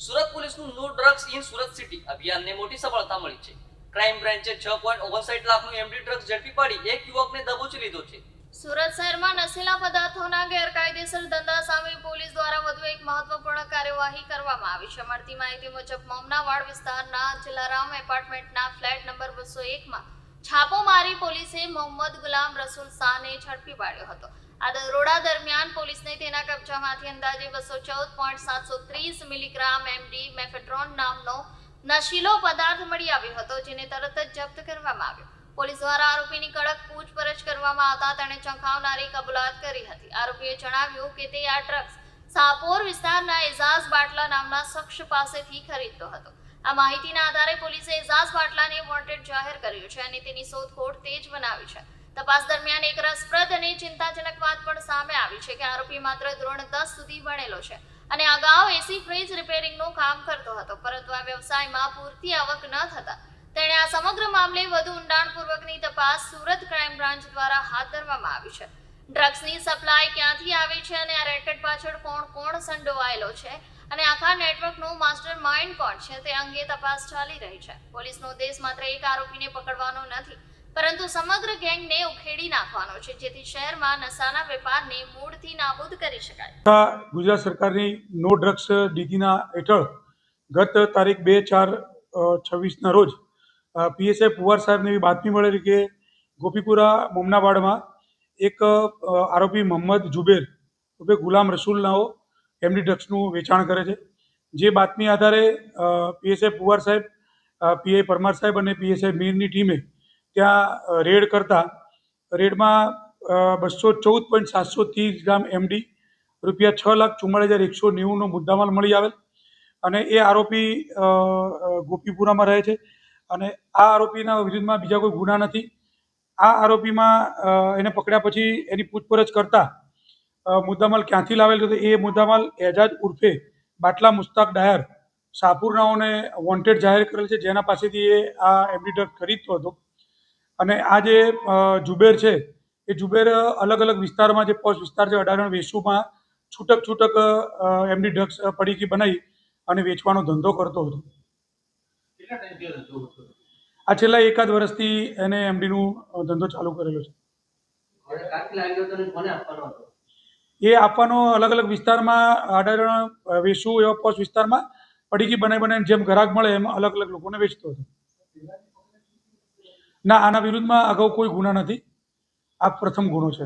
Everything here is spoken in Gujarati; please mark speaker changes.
Speaker 1: સુરત પોલીસનું no drugs in Surat city અભિયાનને મોટી સફળતા મળી છે। ક્રાઇમ બ્રાન્ચે 6.59 લાખનું એમડી ડ્રગ્સ ઝડપી પાડી એક યુવકને દબોચી લીધો છે।
Speaker 2: સુરત શહેરમાં નશીલા પદાર્થોના ગેરકાયદેસર ધંધા સામે પોલીસ દ્વારા વધુ એક મહત્વપૂર્ણ કાર્યવાહી કરવામાં આવી છે। મળતી માહિતી મુજબ મમનાવાડ વિસ્તારના જલારામ એપાર્ટમેન્ટના ફ્લેટ નંબર 201માં છાપો મારી પોલીસે મોહમ્મદ ગુલામ રસૂલ શાહને ઝડપી પાડ્યો હતો। આ દરોડા દરમિયાન પોલીસને તેના કબજામાંથી અંદાજે 214.730 મિલીગ્રામ એમડી મેફેડ્રોન નામનો નશીલો પદાર્થ મળી આવ્યો હતો, જેને તરત જ જપ્ત કરવામાં આવ્યો। પોલીસ દ્વારા આરોપીની કડક પૂછપરછ કરવામાં આવતા તેણે ચંકાવનારી કબૂલાત કરી હતી। આરોપીએ જણાવ્યું કે તે આ ડ્રગ્સ સાપોર વિસ્તારના એઝાઝ બાટલા નામના શખ્સ પાસેથી ખરીદતો હતો। આ માહિતીના આધારે પોલીસે એઝાઝ બાટલાને વોન્ટેડ જાહેર કર્યો છે અને તેની શોધખોળ તેજ બનાવી છે। તપાસ દરમિયાન એક રસપ્રદ અને ચિંતાજનક વાત પણ સામે આવી છે કે આરોપી માત્ર ધોરણ 10 સુધી ભણેલો છે અને અગાઉ એસી ફ્રીજ રિપેરિંગનું કામ કરતો હતો, પરંતુ આ વ્યવસાયમાં પૂરતી આવક ન થતા તેણે આ સમગ્ર મામલે વધુ ઊંડાણપૂર્વકની તપાસ સુરત ક્રાઇમ બ્રાન્ચ દ્વારા હાથ ધરવામાં આવી છે। ડ્રગ્સની સપ્લાય ક્યાંથી આવે છે અને આ રેકેટ પાછળ કોણ સંડોવાયેલો છે અને આખા નેટવર્કનો માસ્ટર માઇન્ડ કોણ છે તે અંગે તપાસ ચાલી રહી છે। પોલીસનો ઉદ્દેશ માત્ર એક આરોપીને પકડવાનો નથી, પરંતુ સમગ્ર ગેંગને ઉખેડી નાખવાનો છે, જેથી શહેરમાં નશાના વેપારને મૂળથી નાબૂદ કરી શકાય।
Speaker 3: ગુજરાત સરકારની નો ડ્રગ્સ નીતિના હેઠળ ગત તારીખ 2/4/26ના રોજ પીએસઆઈ પુવાર સાહેબને એવી બાતમી મળેલી કે ગોપીપુરા મમનાવાડમાં એક આરોપી મોહમ્મદ જુબેર ઉર્ફે ગુલામ રસૂલનાઓ એમડી ડ્રગ્સનું વેચાણ કરે છે। જે બાતમી આધારે પીએસઆઈ પુવાર સાહેબ, પીઆઈ પરમાર સાહેબ અને પીએસઆઈ મીરની ટીમે ત્યાં રેડ કરતા રેડમાં 214.730 ગ્રામ એમડી રૂપિયા 6,44,190નો મુદ્દામાલ મળી આવેલ અને એ આરોપી ગોપીપુરામાં રહે છે અને આ આરોપીના વિરુદ્ધમાં બીજા કોઈ ગુના નથી। આ આરોપીમાં એને પકડ્યા પછી એની પૂછપરછ કરતા મુદ્દામાલ ક્યાંથી લાવેલ હતો એ મુદ્દામાલ એજાજ ઉર્ફે બાટલા મુસ્તાક ડાયર શાહપુરનાઓને વોન્ટેડ જાહેર કરેલ છે, જેના પાસેથી એ આ એમડી ડ્રગ ખરીદતો હતો। અને આ જે જુબેર છે એ જુબેર અલગ અલગ વિસ્તારમાં, જે પોશ વિસ્તાર છે અડાજણ વેસુમાં છૂટક એમડી ડ્રગ્સ પડીકી બનાવી અને વેચવાનો ધંધો કરતો હતો। આ છેલ્લા એકાદ વર્ષથી એને એમડીનું ધંધો ચાલુ કરેલો છે। એ આપવાનો અલગ અલગ વિસ્તારમાં, અડાજણ વેસુ એવા પોશ વિસ્તારમાં પડીકી બનાવીને જેમ ગ્રાહક મળે એમ અલગ અલગ લોકોને વેચતો હતો। ના, આના વિરુદ્ધમાં અગાઉ કોઈ ગુના નથી, આ પ્રથમ ગુનો છે।